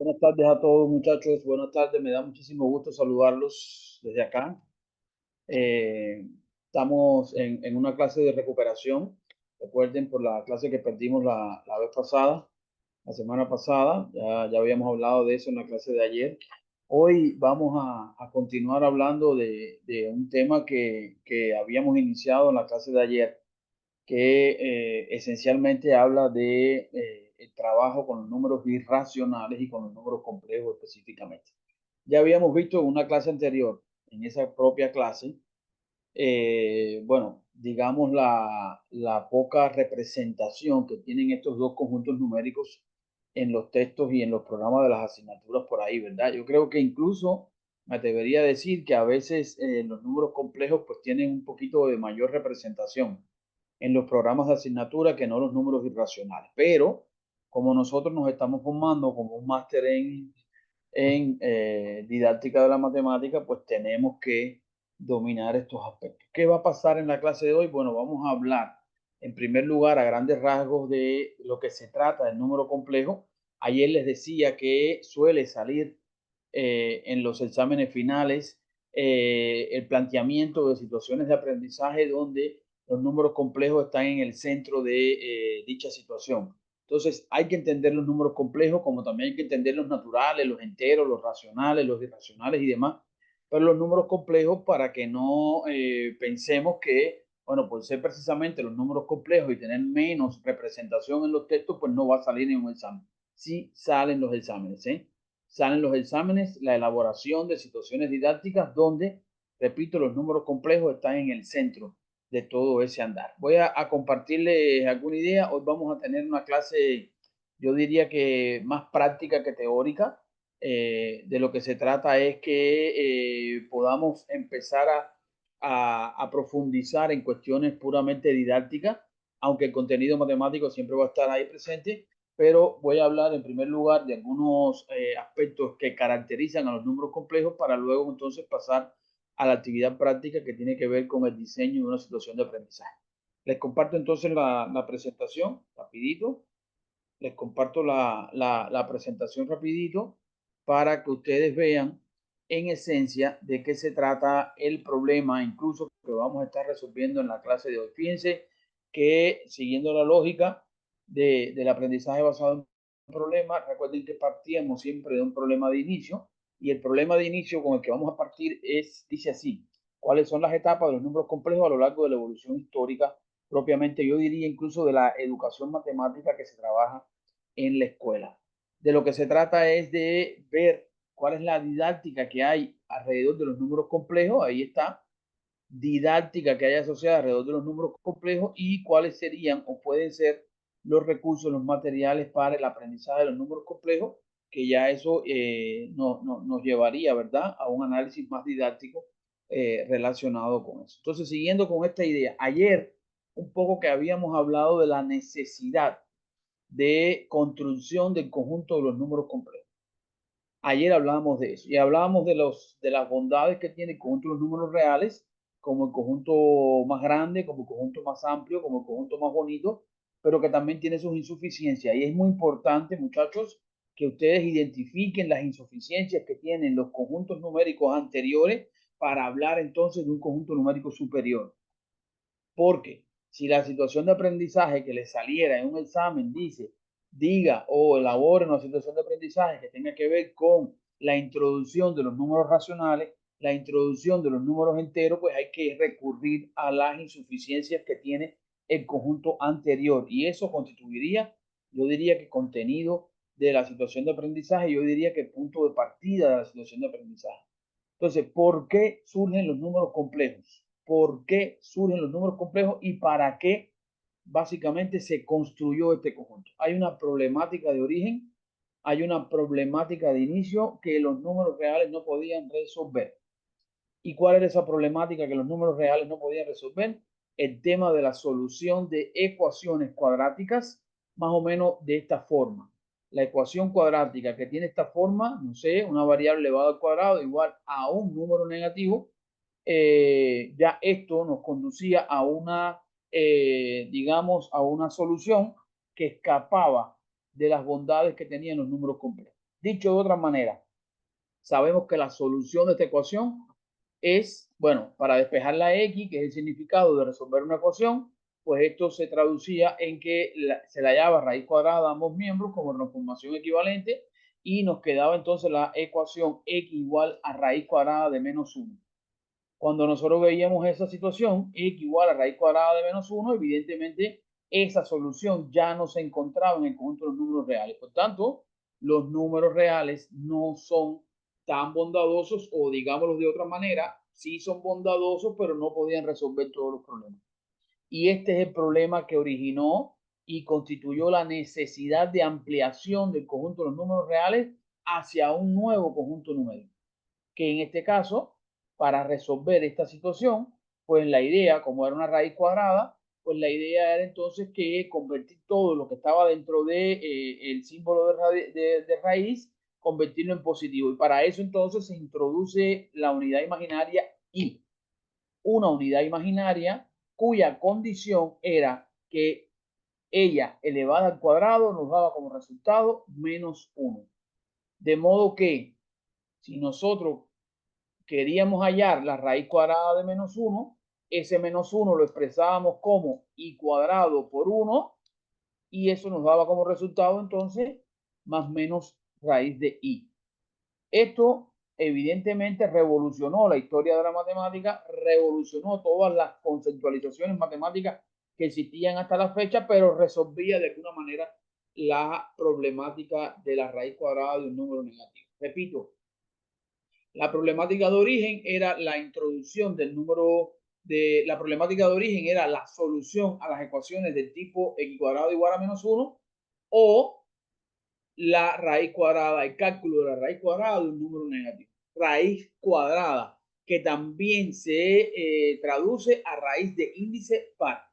Buenas tardes a todos, muchachos. Buenas tardes. Me da muchísimo gusto saludarlos desde acá. Eh, Estamos en una clase de recuperación. Recuerden por la clase que perdimos la vez pasada, la semana pasada. Ya habíamos hablado de eso en la clase de ayer. Hoy vamos a continuar hablando de un tema que habíamos iniciado en la clase de ayer, que esencialmente habla de el trabajo con los números irracionales y con los números complejos específicamente. Ya habíamos visto en una clase anterior, en esa propia clase, bueno, digamos la poca representación que tienen estos dos conjuntos numéricos en los textos y en los programas de las asignaturas por ahí, ¿verdad? Yo creo que incluso me atrevería a decir que a veces los números complejos pues tienen un poquito de mayor representación en los programas de asignatura que no los números irracionales. Pero como nosotros nos estamos formando como un máster en didáctica de la matemática, pues tenemos que dominar estos aspectos. ¿Qué va a pasar en la clase de hoy? Bueno, vamos a hablar en primer lugar a grandes rasgos de lo que se trata del número complejo. Ayer les decía que suele salir en los exámenes finales el planteamiento de situaciones de aprendizaje donde los números complejos están en el centro de dicha situación. Entonces, hay que entender los números complejos, como también hay que entender los naturales, los enteros, los racionales, los irracionales y demás. Pero los números complejos para que no pensemos que, bueno, por ser precisamente los números complejos y tener menos representación en los textos, pues no va a salir en un examen. Sí salen los exámenes, ¿eh? Salen los exámenes, la elaboración de situaciones didácticas donde, repito, los números complejos están en el centro de todo ese andar. Voy a compartirles alguna idea. Hoy vamos a tener una clase, yo diría que más práctica que teórica. De lo que se trata es que podamos empezar a profundizar en cuestiones puramente didácticas, aunque el contenido matemático siempre va a estar ahí presente, pero voy a hablar en primer lugar de algunos aspectos que caracterizan a los números complejos para luego entonces pasar a la actividad práctica que tiene que ver con el diseño de una situación de aprendizaje. Les comparto entonces la presentación rapidito. Les comparto la presentación rapidito para que ustedes vean en esencia de qué se trata el problema, incluso que vamos a estar resolviendo en la clase de hoy. Fíjense que siguiendo la lógica del aprendizaje basado en problemas, recuerden que partíamos siempre de un problema de inicio y el problema de inicio con el que vamos a partir dice así: ¿cuáles son las etapas de los números complejos a lo largo de la evolución histórica? Propiamente, yo diría incluso de la educación matemática que se trabaja en la escuela. De lo que se trata es de ver cuál es la didáctica que hay alrededor de los números complejos. Ahí está, didáctica que hay asociada alrededor de los números complejos y cuáles serían o pueden ser los recursos, los materiales para el aprendizaje de los números complejos, que ya eso nos llevaría, ¿verdad?, a un análisis más didáctico relacionado con eso. Entonces, siguiendo con esta idea, ayer un poco que habíamos hablado de la necesidad de construcción del conjunto de los números complejos. Ayer hablábamos de eso y hablábamos de las bondades que tiene el conjunto de los números reales, como el conjunto más grande, como el conjunto más amplio, como el conjunto más bonito, pero que también tiene sus insuficiencias. Y es muy importante, muchachos, que ustedes identifiquen las insuficiencias que tienen los conjuntos numéricos anteriores para hablar entonces de un conjunto numérico superior. Porque si la situación de aprendizaje que les saliera en un examen diga o elabore una situación de aprendizaje que tenga que ver con la introducción de los números racionales, la introducción de los números enteros, pues hay que recurrir a las insuficiencias que tiene el conjunto anterior. Y eso constituiría, yo diría que contenido de la situación de aprendizaje, yo diría que punto de partida de la situación de aprendizaje. Entonces, ¿por qué surgen los números complejos? ¿Por qué surgen los números complejos y para qué básicamente se construyó este conjunto? Hay una problemática de origen, hay una problemática de inicio que los números reales no podían resolver. ¿Y cuál era esa problemática que los números reales no podían resolver? El tema de la solución de ecuaciones cuadráticas, más o menos de esta forma. La ecuación cuadrática que tiene esta forma, no sé, una variable elevada al cuadrado igual a un número negativo, ya esto nos conducía a una, digamos, a una solución que escapaba de las bondades que tenían los números complejos. Dicho de otra manera, sabemos que la solución de esta ecuación es, bueno, para despejar la x, que es el significado de resolver una ecuación, pues esto se traducía en que se le hallaba raíz cuadrada a ambos miembros como transformación equivalente y nos quedaba entonces la ecuación x igual a raíz cuadrada de menos 1. Cuando nosotros veíamos esa situación, x igual a raíz cuadrada de menos 1, evidentemente esa solución ya no se encontraba en el conjunto de los números reales. Por tanto, los números reales no son tan bondadosos, o digámoslo de otra manera, sí son bondadosos, pero no podían resolver todos los problemas. Y este es el problema que originó y constituyó la necesidad de ampliación del conjunto de los números reales hacia un nuevo conjunto numérico, que en este caso, para resolver esta situación, pues la idea, como era una raíz cuadrada, pues la idea era entonces que convertir todo lo que estaba dentro de el símbolo de raíz, convertirlo en positivo. Y para eso entonces se introduce la unidad imaginaria y una unidad imaginaria cuya condición era que ella elevada al cuadrado nos daba como resultado menos 1. De modo que si nosotros queríamos hallar la raíz cuadrada de menos 1, ese menos 1 lo expresábamos como i cuadrado por 1 y eso nos daba como resultado entonces más menos raíz de i. Esto evidentemente revolucionó la historia de la matemática, revolucionó todas las conceptualizaciones matemáticas que existían hasta la fecha, pero resolvía de alguna manera la problemática de la raíz cuadrada de un número negativo. Repito, la problemática de origen era la introducción del número de la problemática de origen era la solución a las ecuaciones del tipo x cuadrado igual a menos 1 o la raíz cuadrada, el cálculo de la raíz cuadrada de un número negativo. Raíz cuadrada, que también se traduce a raíz de índice par.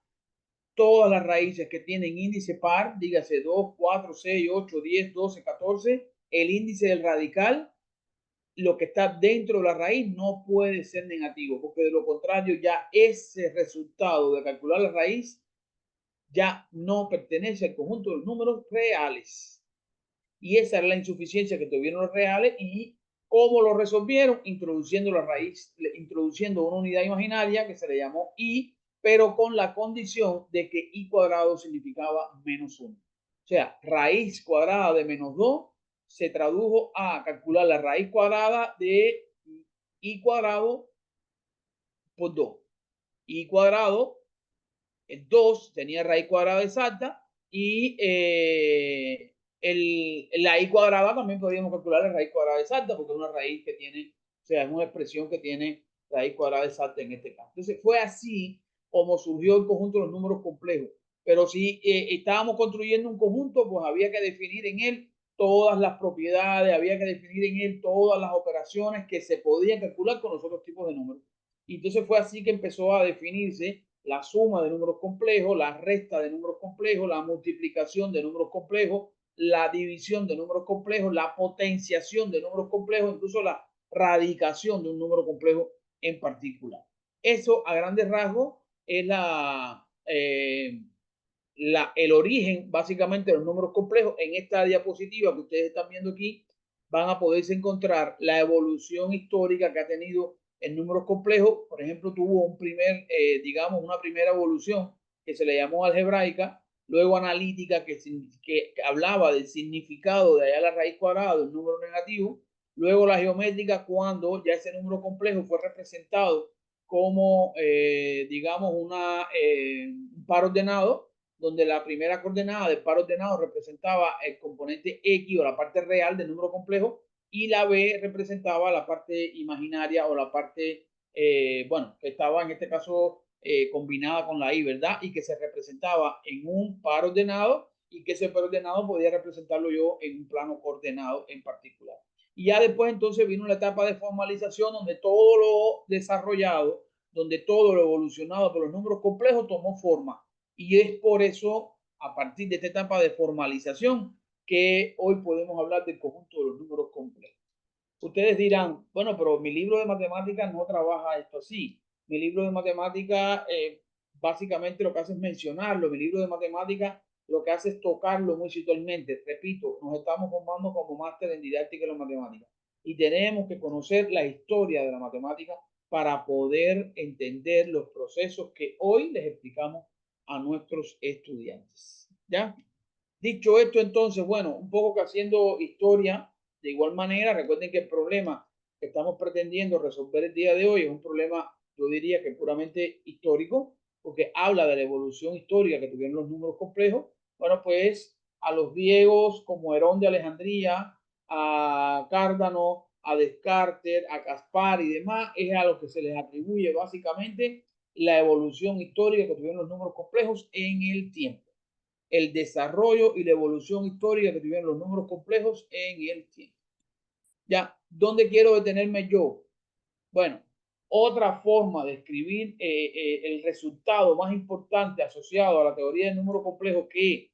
Todas las raíces que tienen índice par, dígase 2, 4, 6, 8, 10, 12, 14, el índice del radical, lo que está dentro de la raíz no puede ser negativo, porque de lo contrario ya ese resultado de calcular la raíz ya no pertenece al conjunto de los números reales. Y esa era la insuficiencia que tuvieron los reales y cómo lo resolvieron, introduciendo la raíz, introduciendo una unidad imaginaria que se le llamó i, pero con la condición de que i cuadrado significaba menos 1. O sea, raíz cuadrada de menos 2 se tradujo a calcular la raíz cuadrada de i cuadrado por 2. I cuadrado, el 2 tenía raíz cuadrada exacta y la i cuadrada también podríamos calcular la raíz cuadrada exacta porque es una raíz que tiene, o sea, es una expresión que tiene raíz cuadrada exacta en este caso. Entonces fue así como surgió el conjunto de los números complejos. Pero si estábamos construyendo un conjunto, pues había que definir en él todas las propiedades, había que definir en él todas las operaciones que se podían calcular con los otros tipos de números. Y entonces fue así que empezó a definirse la suma de números complejos, la resta de números complejos, la multiplicación de números complejos, la división de números complejos, la potenciación de números complejos, incluso la radicación de un número complejo en particular. Eso a grandes rasgos es el origen básicamente de los números complejos. En esta diapositiva que ustedes están viendo aquí van a poderse encontrar la evolución histórica que ha tenido en números complejos. Por ejemplo, tuvo digamos, una primera evolución que se le llamó algebraica, luego analítica que hablaba del significado de hallar la raíz cuadrada de un número negativo, luego la geométrica cuando ya ese número complejo fue representado como, digamos, un par ordenado, donde la primera coordenada del par ordenado representaba el componente X o la parte real del número complejo y la B representaba la parte imaginaria o la parte, bueno, que estaba en este caso combinada con la I, ¿verdad? Y que se representaba en un par ordenado y que ese par ordenado podía representarlo yo en un plano ordenado en particular. Y ya después entonces vino la etapa de formalización donde todo lo desarrollado, donde todo lo evolucionado por los números complejos tomó forma. Y es por eso, a partir de esta etapa de formalización, que hoy podemos hablar del conjunto de los números complejos. Ustedes dirán, bueno, pero mi libro de matemáticas no trabaja esto así. Mi libro de matemáticas básicamente lo que hace es mencionarlo. Mi libro de matemáticas lo que hace es tocarlo muy sutilmente. Repito, nos estamos formando como máster en didáctica de la matemática y tenemos que conocer la historia de la matemática para poder entender los procesos que hoy les explicamos a nuestros estudiantes. ¿Ya? Dicho esto, entonces, bueno, un poco que haciendo historia, de igual manera, recuerden que el problema que estamos pretendiendo resolver el día de hoy es un problema, yo diría que puramente histórico, porque habla de la evolución histórica que tuvieron los números complejos. Bueno, pues a los griegos como Herón de Alejandría, a Cárdano, a Descartes, a Caspar y demás, es a lo que se les atribuye básicamente la evolución histórica que tuvieron los números complejos en el tiempo. El desarrollo y la evolución histórica que tuvieron los números complejos en el tiempo. Ya, ¿dónde quiero detenerme yo? Bueno, otra forma de escribir el resultado más importante asociado a la teoría del número complejo que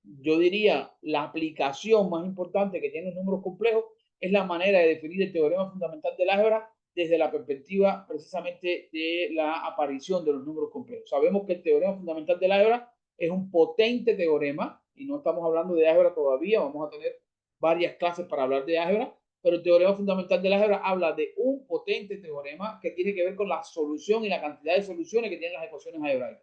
yo diría la aplicación más importante que tienen los números complejos es la manera de definir el teorema fundamental del álgebra desde la perspectiva precisamente de la aparición de los números complejos. Sabemos que el teorema fundamental del álgebra es un potente teorema y no estamos hablando de álgebra todavía, vamos a tener varias clases para hablar de álgebra, pero el teorema fundamental del álgebra habla de un potente teorema que tiene que ver con la solución y la cantidad de soluciones que tienen las ecuaciones algebraicas.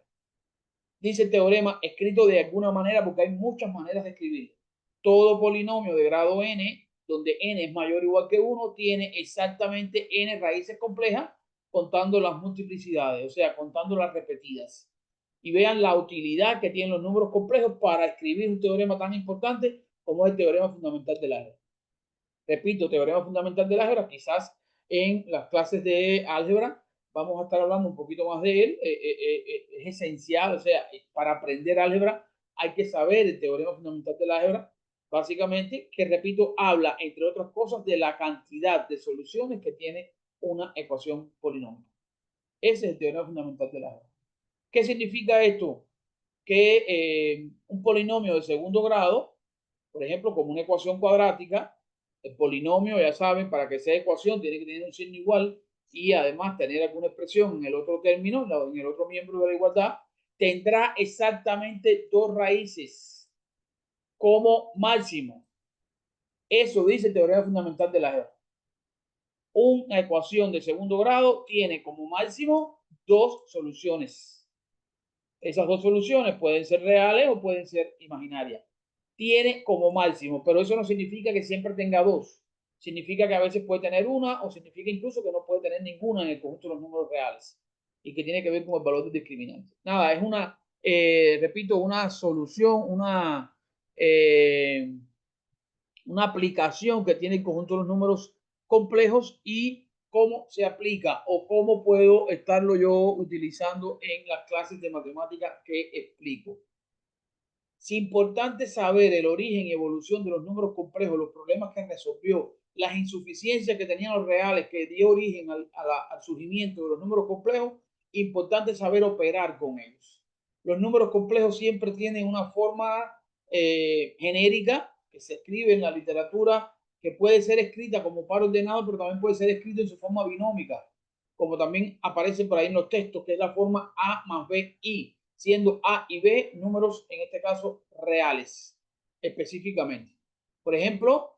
Dice el teorema, escrito de alguna manera, porque hay muchas maneras de escribir. Todo polinomio de grado n, donde n es mayor o igual que 1, tiene exactamente n raíces complejas, contando las multiplicidades, o sea, contando las repetidas. Y vean la utilidad que tienen los números complejos para escribir un teorema tan importante como es el teorema fundamental del álgebra. Repito, teorema fundamental del álgebra, quizás en las clases de álgebra vamos a estar hablando un poquito más de él. Es esencial, o sea, para aprender álgebra hay que saber el teorema fundamental del álgebra, básicamente, que repito, habla, entre otras cosas, de la cantidad de soluciones que tiene una ecuación polinómica. Ese es el teorema fundamental del álgebra. ¿Qué significa esto? Que un polinomio de segundo grado, por ejemplo, como una ecuación cuadrática, el polinomio, ya saben, para que sea ecuación tiene que tener un signo igual y además tener alguna expresión en el otro término, en el otro miembro de la igualdad, tendrá exactamente dos raíces como máximo. Eso dice el teorema fundamental de la álgebra. Una ecuación de segundo grado tiene como máximo dos soluciones. Esas dos soluciones pueden ser reales o pueden ser imaginarias. Tiene como máximo, pero eso no significa que siempre tenga dos. Significa que a veces puede tener una o significa incluso que no puede tener ninguna en el conjunto de los números reales y que tiene que ver con el valor del discriminante. Nada, es una, repito, una solución, una aplicación que tiene el conjunto de los números complejos y cómo se aplica o cómo puedo estarlo yo utilizando en las clases de matemáticas que explico. Es importante saber el origen y evolución de los números complejos, los problemas que resolvió, las insuficiencias que tenían los reales, que dio origen al surgimiento de los números complejos. Importante saber operar con ellos. Los números complejos siempre tienen una forma genérica que se escribe en la literatura, que puede ser escrita como par ordenado, pero también puede ser escrito en su forma binómica, como también aparece por ahí en los textos, que es la forma A más B, I, siendo A y B números, en este caso, reales, específicamente. Por ejemplo,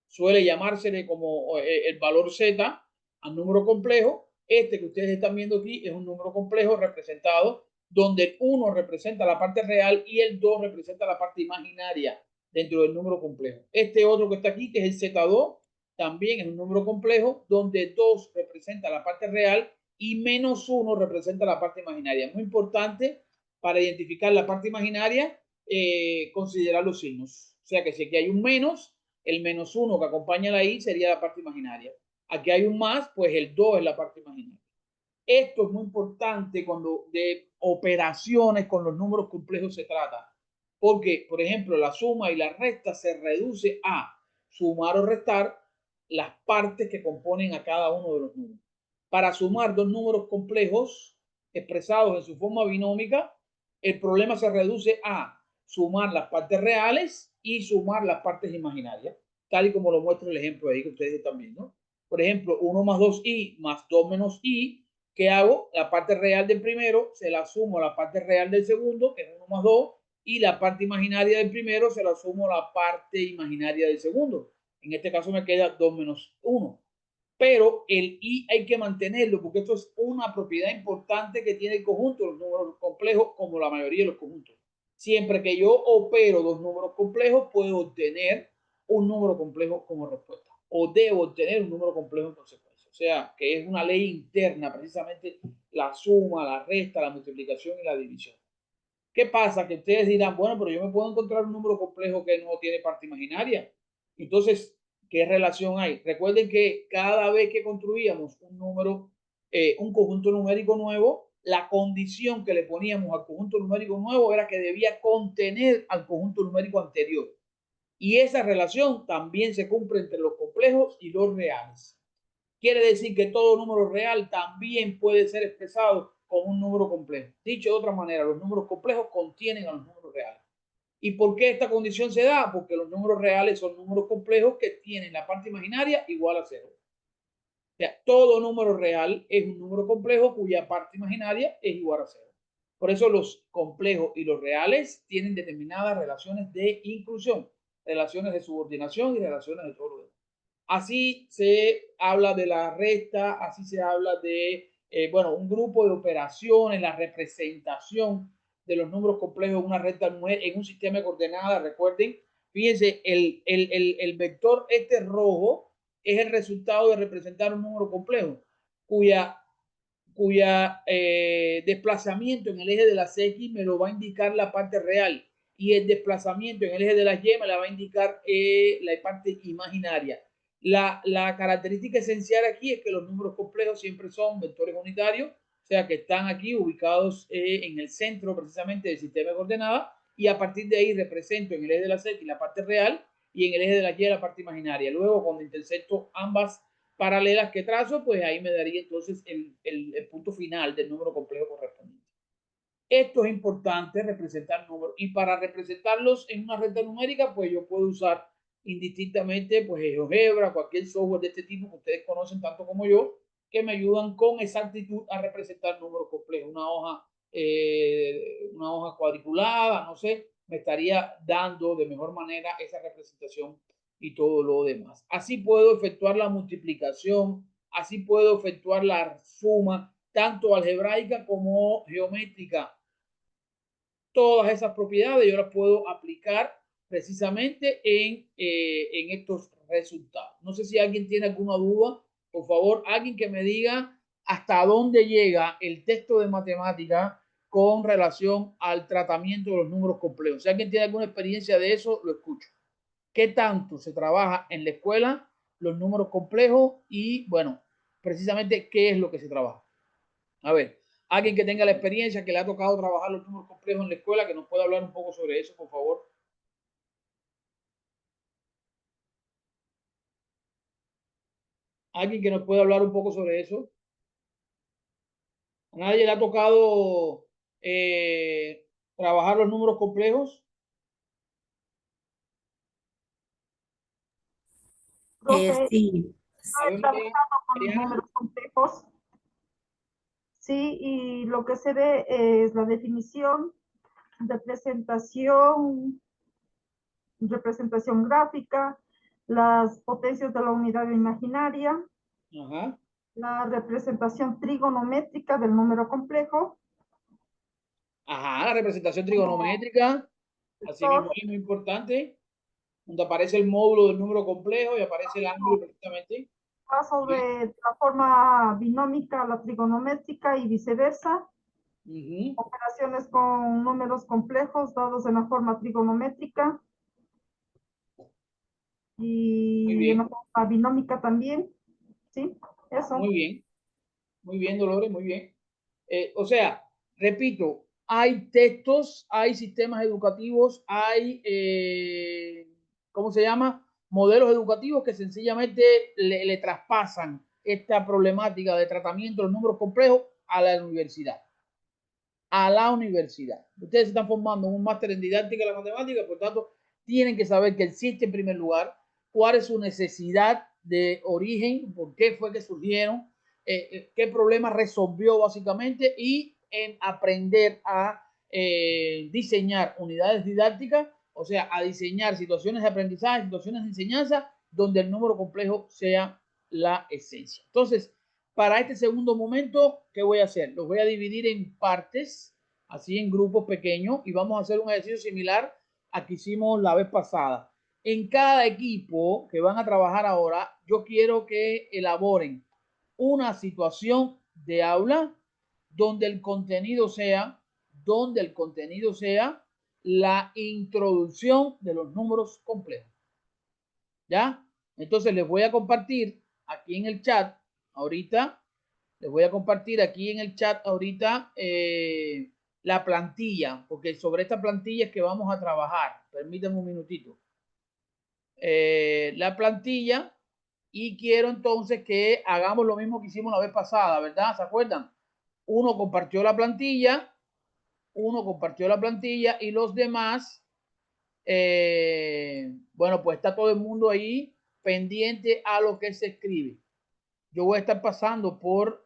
suele llamársele como el valor Z al número complejo. Este que ustedes están viendo aquí es un número complejo representado donde el 1 representa la parte real y el 2 representa la parte imaginaria dentro del número complejo. Este otro que está aquí, que es el Z2, también es un número complejo donde 2 representa la parte real y menos 1 representa la parte imaginaria. Muy importante para identificar la parte imaginaria, considerar los signos. O sea que si aquí hay un menos, el menos 1 que acompaña la I sería la parte imaginaria. Aquí hay un más, pues el 2 es la parte imaginaria. Esto es muy importante cuando de operaciones con los números complejos se trata. Porque, por ejemplo, la suma y la resta se reduce a sumar o restar las partes que componen a cada uno de los números. Para sumar dos números complejos expresados en su forma binómica, el problema se reduce a sumar las partes reales y sumar las partes imaginarias, tal y como lo muestra el ejemplo ahí que ustedes están viendo. Por ejemplo, 1 más 2i más 2 menos i, ¿Qué hago? La parte real del primero se la sumo a la parte real del segundo, que es 1 más 2, y la parte imaginaria del primero se la sumo a la parte imaginaria del segundo. En este caso me queda 2 menos 1. Pero el i hay que mantenerlo porque esto es una propiedad importante que tiene el conjunto de los números complejos, como la mayoría de los conjuntos. Siempre que yo opero dos números complejos, puedo obtener un número complejo como respuesta, o debo obtener un número complejo en consecuencia. O sea, que es una ley interna, precisamente la suma, la resta, la multiplicación y la división. ¿Qué pasa? Que ustedes dirán, bueno, pero yo me puedo encontrar un número complejo que no tiene parte imaginaria. Entonces, ¿qué relación hay? Recuerden que cada vez que construíamos un número, un conjunto numérico nuevo, la condición que le poníamos al conjunto numérico nuevo era que debía contener al conjunto numérico anterior. Y esa relación también se cumple entre los complejos y los reales. Quiere decir que todo número real también puede ser expresado como un número complejo. Dicho de otra manera, los números complejos contienen a los números reales. ¿Y por qué esta condición se da? Porque los números reales son números complejos que tienen la parte imaginaria igual a cero. O sea, todo número real es un número complejo cuya parte imaginaria es igual a cero. Por eso los complejos y los reales tienen determinadas relaciones de inclusión, relaciones de subordinación y relaciones de todo lo demás. Así se habla de la resta, así se habla de, bueno, un grupo de operaciones, la representación de los números complejos en una recta en un sistema de coordenadas. Recuerden, fíjense, el vector este rojo es el resultado de representar un número complejo, cuya desplazamiento en el eje de las X me lo va a indicar la parte real y el desplazamiento en el eje de las Y me la va a indicar la parte imaginaria. La característica esencial aquí es que los números complejos siempre son vectores unitarios, o sea que están aquí ubicados en el centro precisamente del sistema de coordenadas, y a partir de ahí represento en el eje de las X la parte real y en el eje de la Y la parte imaginaria. Luego, cuando intersecto ambas paralelas que trazo, pues ahí me daría entonces el punto final del número complejo correspondiente. Esto es importante, representar números, y para representarlos en una recta numérica, pues yo puedo usar indistintamente pues GeoGebra, cualquier software de este tipo que ustedes conocen tanto como yo, que me ayudan con exactitud a representar números complejos. Una hoja cuadriculada, no sé, me estaría dando de mejor manera esa representación y todo lo demás. Así puedo efectuar la multiplicación, así puedo efectuar la suma, tanto algebraica como geométrica. Todas esas propiedades yo las puedo aplicar precisamente en estos resultados. No sé si alguien tiene alguna duda. Por favor, alguien que me diga hasta dónde llega el texto de matemática con relación al tratamiento de los números complejos. Si alguien tiene alguna experiencia de eso, lo escucho. ¿Qué tanto se trabaja en la escuela los números complejos? Y bueno, precisamente qué es lo que se trabaja. A ver, alguien que tenga la experiencia, que le ha tocado trabajar los números complejos en la escuela, que nos pueda hablar un poco sobre eso, por favor. Alguien que nos pueda hablar un poco sobre eso. ¿A nadie le ha tocado trabajar los números complejos? Profe, Sí, A yo he ver, trabajado con los Mariana. números complejos, sí, y lo que se ve es la definición, representación gráfica, las potencias de la unidad imaginaria, Ajá. la representación trigonométrica del número complejo, Ajá, la representación como trigonométrica, así mismo vector, es muy importante, donde aparece el módulo del número complejo y aparece el ángulo precisamente. paso de la forma binómica a la trigonométrica y viceversa, Uh-huh. operaciones con números complejos dados en la forma trigonométrica Muy y en la bien, forma binómica también, ¿sí? Eso. muy bien, muy bien, Dolores, muy bien. O sea, repito, hay textos, hay sistemas educativos, hay, ¿cómo se llama? Modelos educativos que sencillamente le traspasan esta problemática de tratamiento de los números complejos a la universidad. A la universidad. Ustedes se están formando en un máster en didáctica de la matemática, por tanto, tienen que saber que existe en primer lugar, cuál es su necesidad de origen, por qué fue que surgieron, qué problema resolvió básicamente y en aprender a diseñar unidades didácticas, o sea, a diseñar situaciones de aprendizaje, situaciones de enseñanza, donde el número complejo sea la esencia. Entonces, para este segundo momento, ¿qué voy a hacer? Los voy a dividir en partes, así en grupos pequeños, y vamos a hacer un ejercicio similar a que hicimos la vez pasada. En cada equipo que van a trabajar ahora, yo quiero que elaboren una situación de aula donde el contenido sea, la introducción de los números complejos. ¿Ya? Entonces les voy a compartir aquí en el chat ahorita, les voy a compartir aquí en el chat ahorita la plantilla, porque sobre esta plantilla es que vamos a trabajar. Permítanme un minutito. La plantilla y quiero entonces que hagamos lo mismo que hicimos la vez pasada, ¿verdad? ¿Se acuerdan? Uno compartió la plantilla y los demás, bueno, pues está todo el mundo ahí pendiente a lo que se escribe. Yo voy a estar pasando por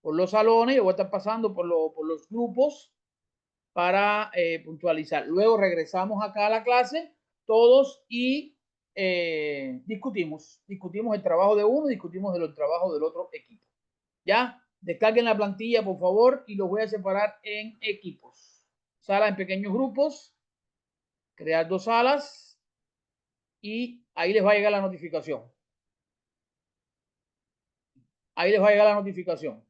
los salones, yo voy a estar pasando por los grupos para puntualizar. Luego regresamos acá a la clase todos y discutimos el trabajo de uno, discutimos el trabajo del otro equipo. ¿Ya? Descarguen la plantilla, por favor, y los voy a separar en equipos. Sala en pequeños grupos, crear 2 salas y ahí les va a llegar la notificación. Ahí les va a llegar la notificación.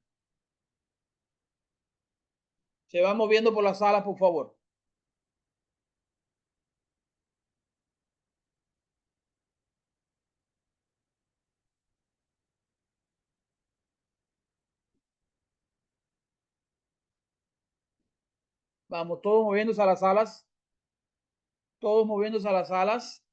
Se van moviendo por las salas, por favor. Vamos, todos moviéndose a las salas. Todos moviéndose a las salas.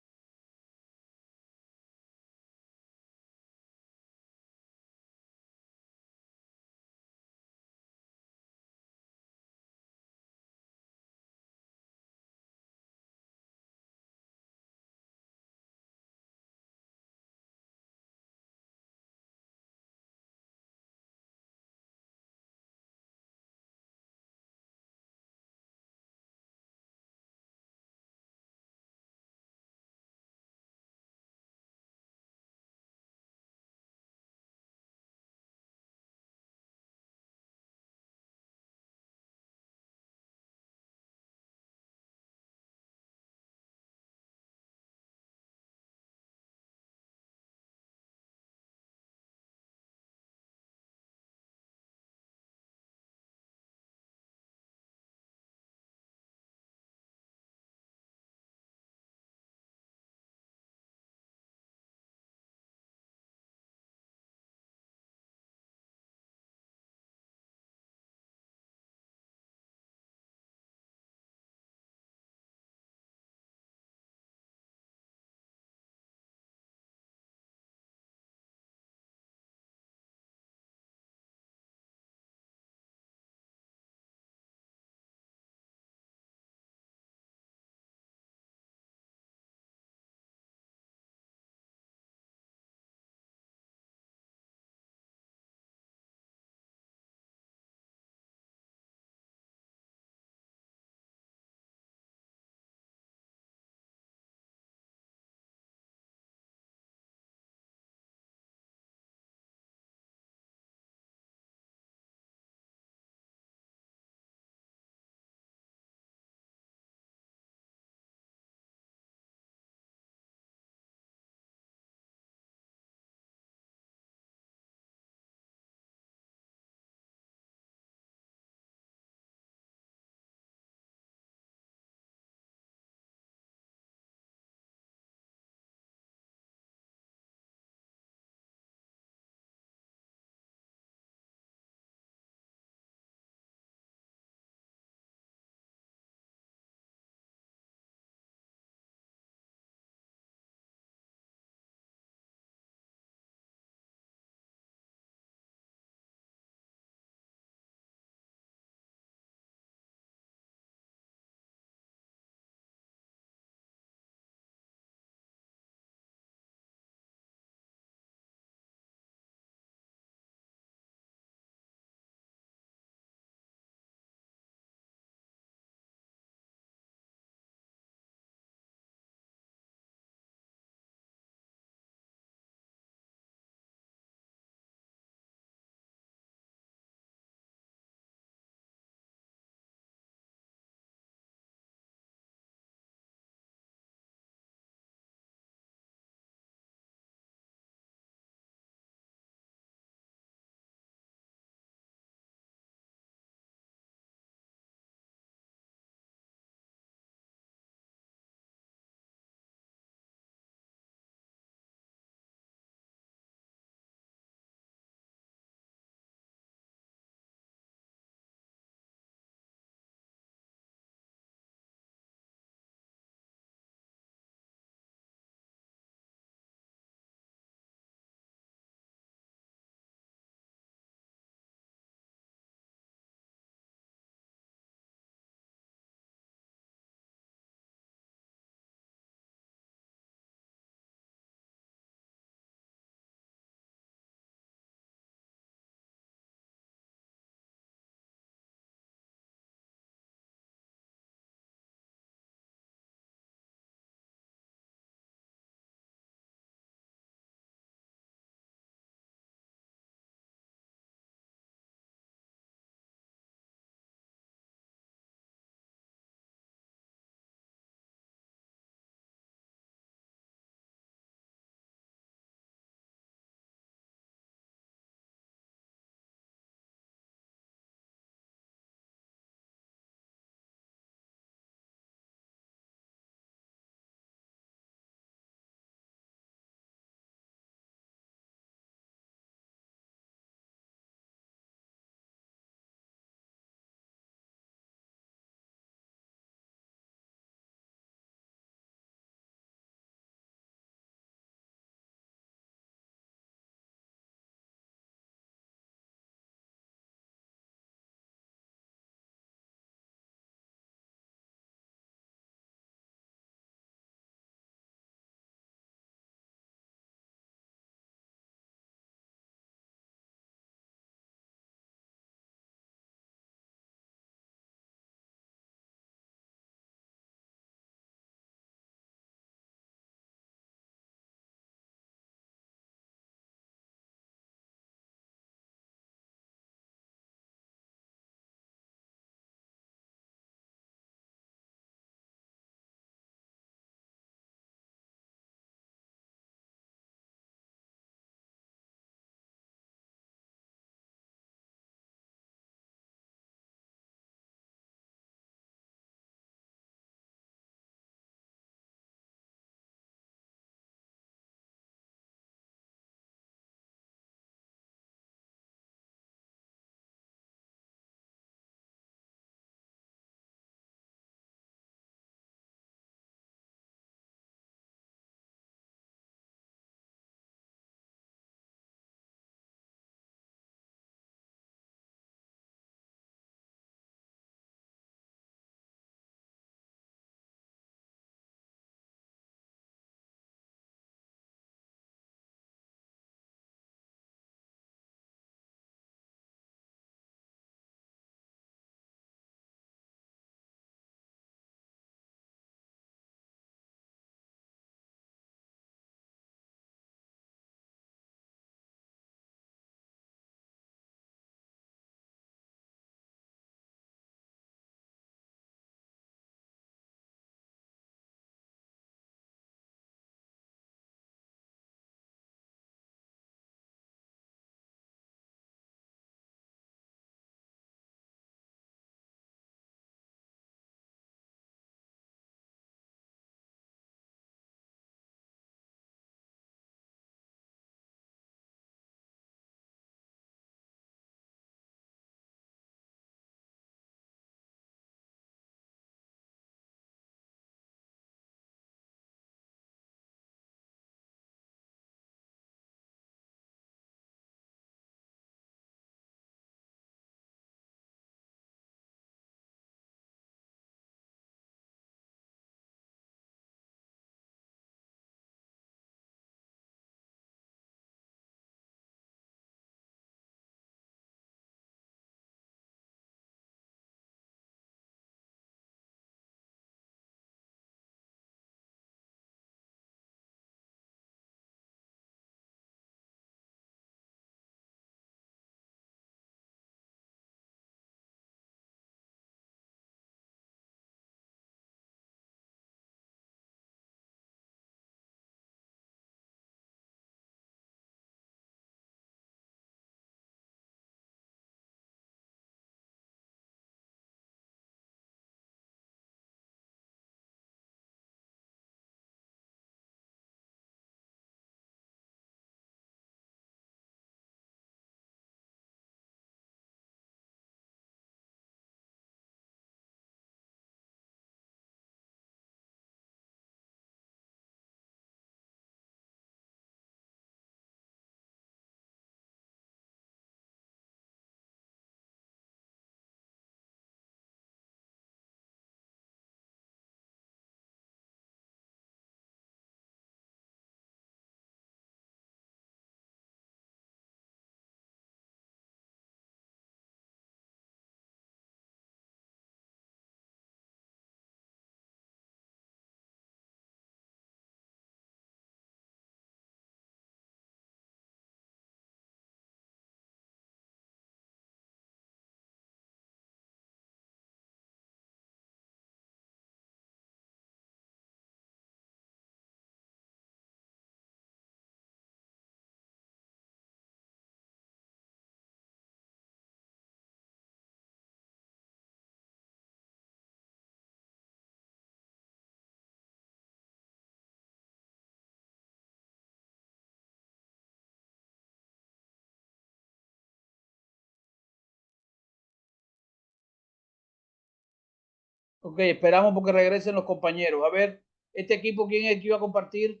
Ok, esperamos porque regresen los compañeros. A ver, este equipo, ¿quién es el que iba a compartir?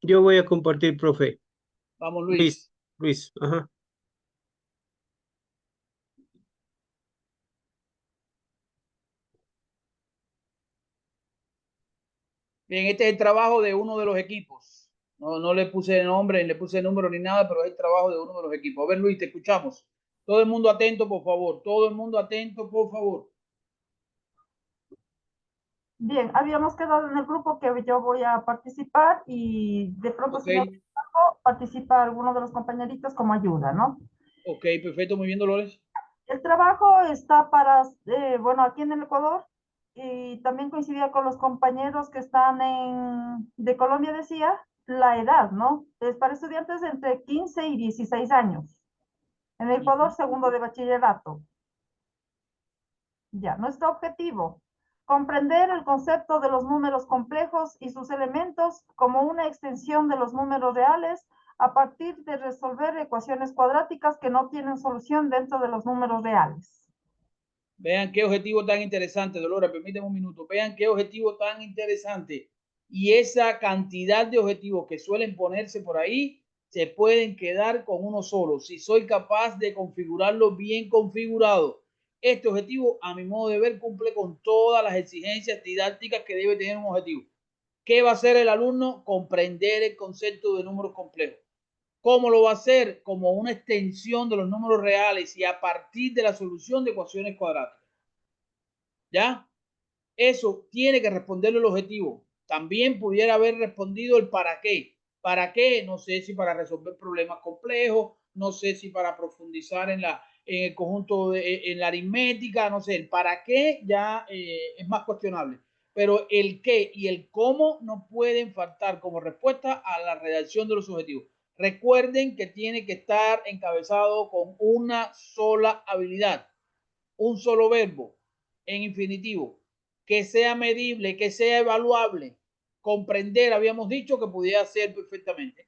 Yo voy a compartir, profe. Vamos, Luis, Luis. Luis, ajá. Bien, este es el trabajo de uno de los equipos. No le puse nombre, ni le puse número ni nada, pero es el trabajo de uno de los equipos. A ver, Luis, te escuchamos. Todo el mundo atento, por favor. Todo el mundo atento, por favor. Bien, habíamos quedado en el grupo que yo voy a participar y de pronto Ok, si me algo, participa alguno de los compañeritos como ayuda, ¿no? ok, perfecto. Muy bien, Dolores. El trabajo está para, bueno, aquí en el Ecuador y también coincidía con los compañeros que están de Colombia, decía, la edad, ¿no? Es para estudiantes entre 15 y 16 años. En el Ecuador, segundo de bachillerato. Ya, nuestro objetivo, comprender el concepto de los números complejos y sus elementos como una extensión de los números reales a partir de resolver ecuaciones cuadráticas que no tienen solución dentro de los números reales. Vean qué objetivo tan interesante, Dolores, permíteme un minuto. Vean qué objetivo tan interesante. Y esa cantidad de objetivos que suelen ponerse por ahí, se pueden quedar con uno solo. Si soy capaz de configurarlo bien configurado. Este objetivo, a mi modo de ver, cumple con todas las exigencias didácticas que debe tener un objetivo. ¿Qué va a hacer el alumno? Comprender el concepto de números complejos. ¿Cómo lo va a hacer? Como una extensión de los números reales y a partir de la solución de ecuaciones cuadráticas. ¿Ya? Eso tiene que responderle el objetivo. También pudiera haber respondido el para qué. ¿Para qué? No sé si para resolver problemas complejos, no sé si para profundizar en el conjunto, en la aritmética, no sé. El para qué ya es más cuestionable. Pero el qué y el cómo no pueden faltar como respuesta a la redacción de los objetivos. Recuerden que tiene que estar encabezado con una sola habilidad, un solo verbo en infinitivo, que sea medible, que sea evaluable. Comprender, habíamos dicho que pudiera ser perfectamente.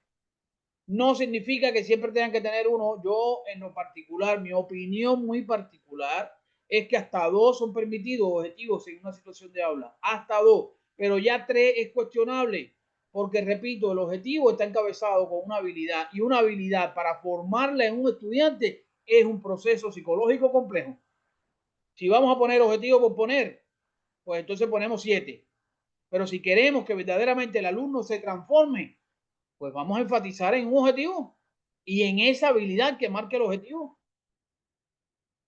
No significa que siempre tengan que tener uno. Yo, en lo particular, mi opinión muy particular es que hasta dos son permitidos objetivos en una situación de aula. Hasta dos. Pero ya tres es cuestionable. Porque, repito, el objetivo está encabezado con una habilidad. Y una habilidad para formarla en un estudiante es un proceso psicológico complejo. Si vamos a poner objetivo por poner, pues entonces ponemos 7. Pero si queremos que verdaderamente el alumno se transforme, pues vamos a enfatizar en un objetivo y en esa habilidad que marque el objetivo.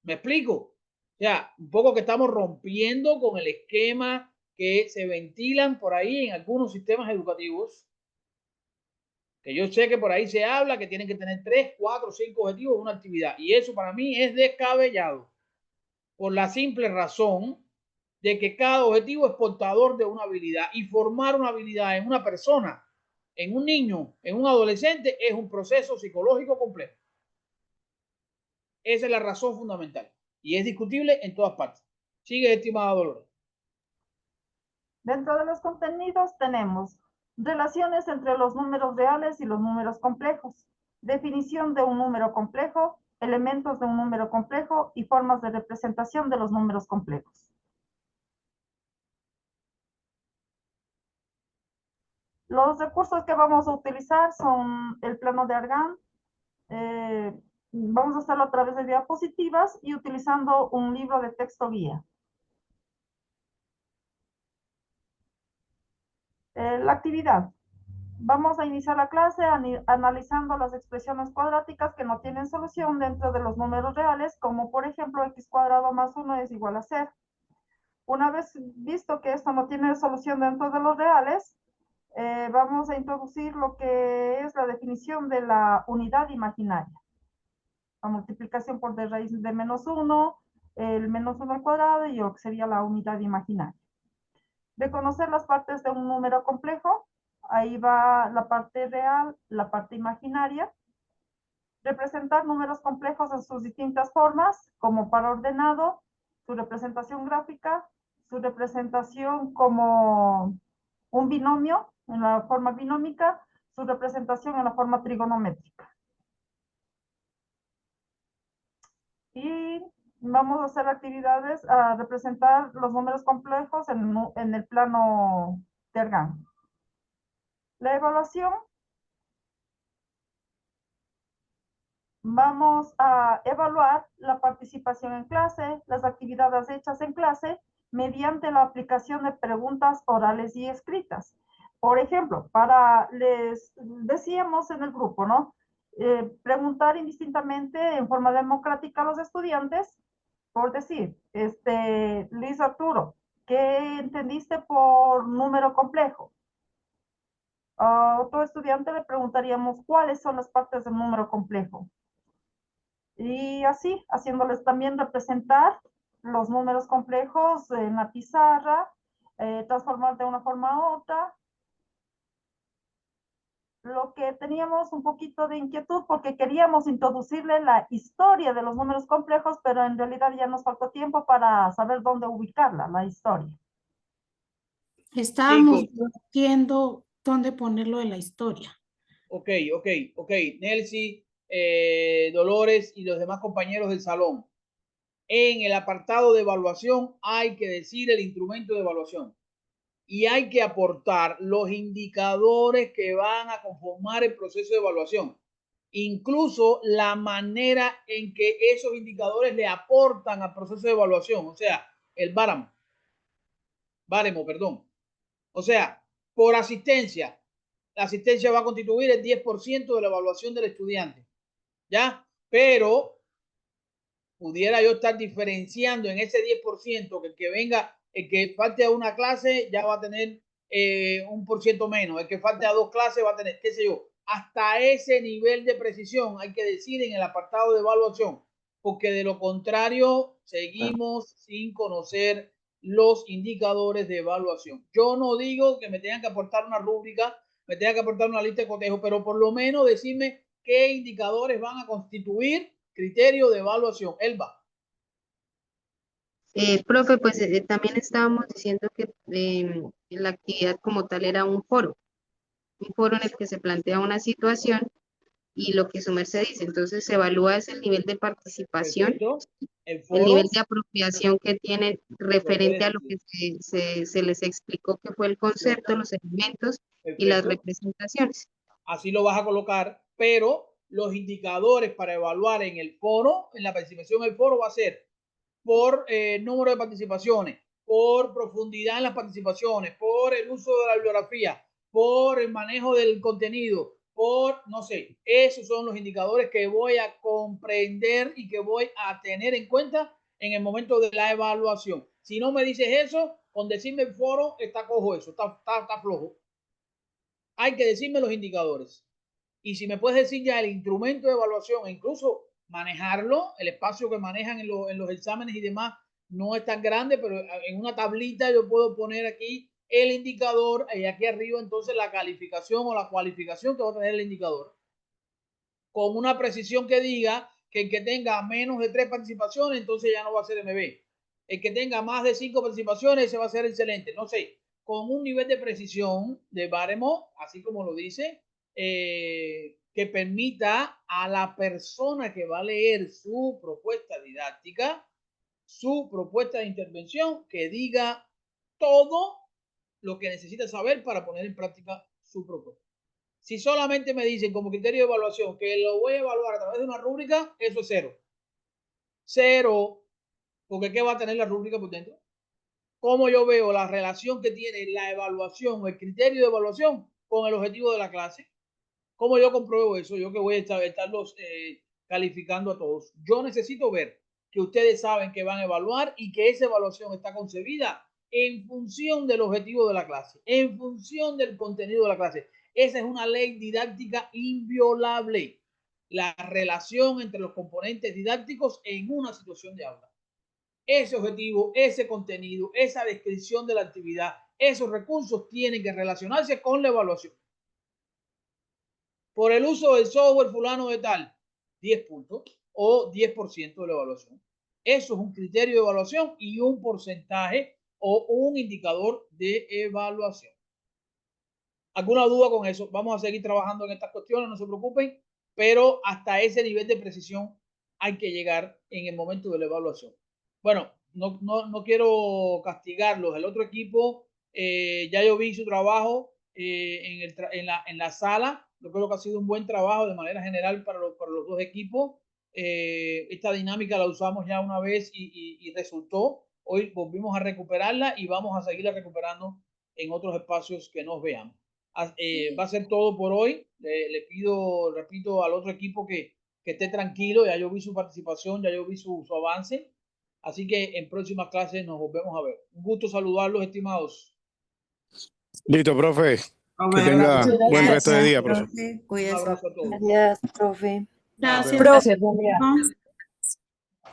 ¿Me explico? O sea, un poco que estamos rompiendo con el esquema que se ventilan por ahí en algunos sistemas educativos, que yo sé que por ahí se habla que tienen que tener 3, 4, 5 objetivos de una actividad. Y eso para mí es descabellado, por la simple razón de que cada objetivo es portador de una habilidad y formar una habilidad en una persona, en un niño, en un adolescente, es un proceso psicológico complejo. Esa es la razón fundamental y es discutible en todas partes. Sigue, estimada Dolores. Dentro de los contenidos tenemos relaciones entre los números reales y los números complejos, definición de un número complejo, elementos de un número complejo y formas de representación de los números complejos. Los recursos que vamos a utilizar son el plano de Argand. Vamos a hacerlo a través de diapositivas y utilizando un libro de texto guía. La actividad. Vamos a iniciar la clase analizando las expresiones cuadráticas que no tienen solución dentro de los números reales, como por ejemplo x cuadrado más 1 es igual a 0. Una vez visto que esto no tiene solución dentro de los reales, vamos a introducir lo que es la definición de la unidad imaginaria. La multiplicación por d raíz de menos 1, el menos 1 al cuadrado y lo que sería la unidad imaginaria. De conocer las partes de un número complejo, ahí va la parte real, la parte imaginaria. Representar números complejos en sus distintas formas, como par ordenado, su representación gráfica, su representación como un binomio, en la forma binómica, su representación en la forma trigonométrica. Y vamos a hacer actividades a representar los números complejos en el plano Tergan. La evaluación. Vamos a evaluar la participación en clase, las actividades hechas en clase, mediante la aplicación de preguntas orales y escritas. Por ejemplo, les decíamos en el grupo, ¿no? Preguntar indistintamente en forma democrática a los estudiantes, por decir, Luis Arturo, ¿qué entendiste por número complejo? A otro estudiante le preguntaríamos cuáles son las partes del número complejo. Y así, haciéndoles también representar los números complejos en la pizarra, transformar de una forma a otra. Lo que teníamos un poquito de inquietud porque queríamos introducirle la historia de los números complejos, pero en realidad ya nos faltó tiempo para saber dónde ubicarla, la historia. Estábamos Chicos. viendo dónde ponerlo en la historia. Ok. Nelcy, Dolores y los demás compañeros del salón. En el apartado de evaluación hay que decir el instrumento de evaluación y hay que aportar los indicadores que van a conformar el proceso de evaluación. Incluso la manera en que esos indicadores le aportan al proceso de evaluación, o sea, el baremo, perdón. O sea, por asistencia, la asistencia va a constituir el 10% de la evaluación del estudiante, ¿ya? Pero pudiera yo estar diferenciando en ese 10% que el que venga, el que falte a una clase ya va a tener un por ciento menos, el que falte a 2 clases va a tener, qué sé yo, hasta ese nivel de precisión hay que decir en el apartado de evaluación, porque de lo contrario seguimos sin conocer los indicadores de evaluación. Yo no digo que me tengan que aportar una rúbrica, me tengan que aportar una lista de cotejo, pero por lo menos decirme qué indicadores van a constituir criterio de evaluación. Elba. Profe, pues también estábamos diciendo que la actividad como tal era un foro en el que se plantea una situación y lo que su merced dice. Entonces se evalúa es el nivel de participación, el nivel de apropiación que tienen referente a lo que se les explicó que fue el concepto, los elementos y las representaciones. Así lo vas a colocar, pero los indicadores para evaluar en el foro, en la participación en el foro va a ser por número de participaciones, por profundidad en las participaciones, por el uso de la bibliografía, por el manejo del contenido, por, no sé, esos son los indicadores que voy a comprender y que voy a tener en cuenta en el momento de la evaluación. Si no me dices eso, con decirme el foro, está cojo eso, está flojo. Hay que decirme los indicadores. Y si me puedes decir ya el instrumento de evaluación e incluso manejarlo, el espacio que manejan en los exámenes y demás no es tan grande, pero en una tablita yo puedo poner aquí el indicador y aquí arriba entonces la calificación o la cualificación que va a tener el indicador. Con una precisión que diga que el que tenga menos de 3 participaciones, entonces ya no va a ser MB. El que tenga más de 5 participaciones, ese va a ser excelente. No sé, con un nivel de precisión de baremo, así como lo dice, que permita a la persona que va a leer su propuesta didáctica, su propuesta de intervención, que diga todo lo que necesita saber para poner en práctica su propuesta. Si solamente me dicen como criterio de evaluación que lo voy a evaluar a través de una rúbrica, eso es cero. Cero, porque ¿qué va a tener la rúbrica por dentro? ¿Cómo yo veo la relación que tiene la evaluación o el criterio de evaluación con el objetivo de la clase? ¿Cómo yo compruebo eso? Yo que voy a estarlos calificando a todos. Yo necesito ver que ustedes saben que van a evaluar y que esa evaluación está concebida en función del objetivo de la clase, en función del contenido de la clase. Esa es una ley didáctica inviolable. La relación entre los componentes didácticos en una situación de aula. Ese objetivo, ese contenido, esa descripción de la actividad, esos recursos tienen que relacionarse con la evaluación. Por el uso del software fulano de tal, 10 puntos o 10% de la evaluación. Eso es un criterio de evaluación y un porcentaje o un indicador de evaluación. ¿Alguna duda con eso? Vamos a seguir trabajando en estas cuestiones, no se preocupen, pero hasta ese nivel de precisión hay que llegar en el momento de la evaluación. Bueno, no quiero castigarlos. El otro equipo, ya yo vi su trabajo en la sala. Yo creo que ha sido un buen trabajo de manera general para los dos equipos. Esta dinámica la usamos ya una vez y resultó. Hoy volvimos a recuperarla y vamos a seguirla recuperando en otros espacios que nos veamos. Va a ser todo por hoy. Le pido, repito, al otro equipo que esté tranquilo. Ya yo vi su participación, ya yo vi su avance. Así que en próximas clases nos volvemos a ver. Un gusto saludarlos, estimados. Listo, profe. Que tenga buen resto de día, profe. Un abrazo a todos. Gracias, profe. Gracias. Profe,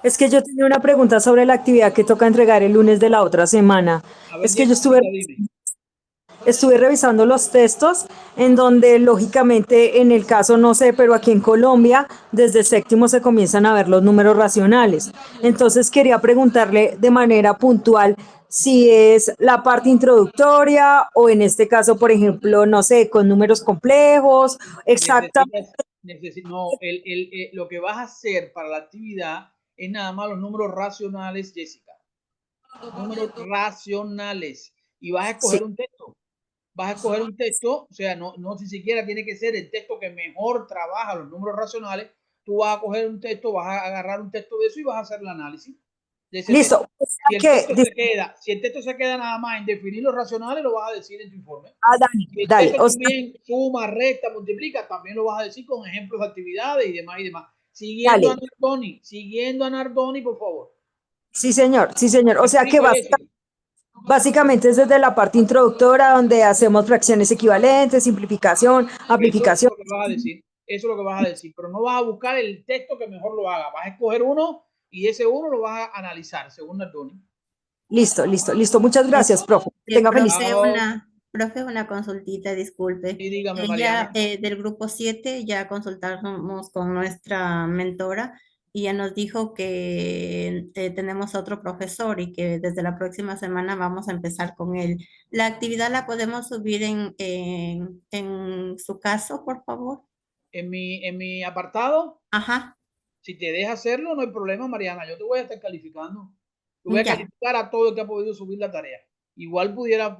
es que yo tenía una pregunta sobre la actividad que toca entregar el lunes de la otra semana. A ver, Es que yo dime. estuve revisando los textos en donde lógicamente en el caso no sé, pero aquí en Colombia desde séptimo se comienzan a ver los números racionales. Entonces quería preguntarle de manera puntual si es la parte introductoria o en este caso, por ejemplo, no sé, con números complejos, exactamente. No, lo que vas a hacer para la actividad es nada más los números racionales, Jessica. Números racionales. Y vas a escoger un texto. Vas a escoger un texto, o sea, no ni siquiera tiene que ser el texto que mejor trabaja los números racionales. Tú vas a coger un texto, vas a agarrar un texto de eso y vas a hacer el análisis. Listo. Si el texto se queda nada más en definir los racionales, lo vas a decir en tu informe. Si el texto también suma, resta, multiplica, también lo vas a decir con ejemplos de actividades y demás y demás. Siguiendo a Nardoni, por favor. Sí, señor, sí, señor. O sea que básicamente es desde la parte introductoria donde hacemos fracciones equivalentes, simplificación, amplificación. Eso es lo que vas a decir. Eso es lo que vas a decir. Pero no vas a buscar el texto que mejor lo haga. Vas a escoger uno y ese uno lo vas a analizar según Nardoni. Listo. Muchas gracias, profe. Tenga feliz. Profe, una consultita, disculpe. Sí, dígame, Mariana. Del grupo 7 ya consultamos con nuestra mentora y ella nos dijo que tenemos otro profesor y que desde la próxima semana vamos a empezar con él. ¿La actividad la podemos subir en su caso, por favor? ¿En mi apartado? Ajá. Si te deja hacerlo, no hay problema, Mariana. Yo te voy a estar calificando. Te voy a calificar a todo el que ha podido subir la tarea. Igual pudiera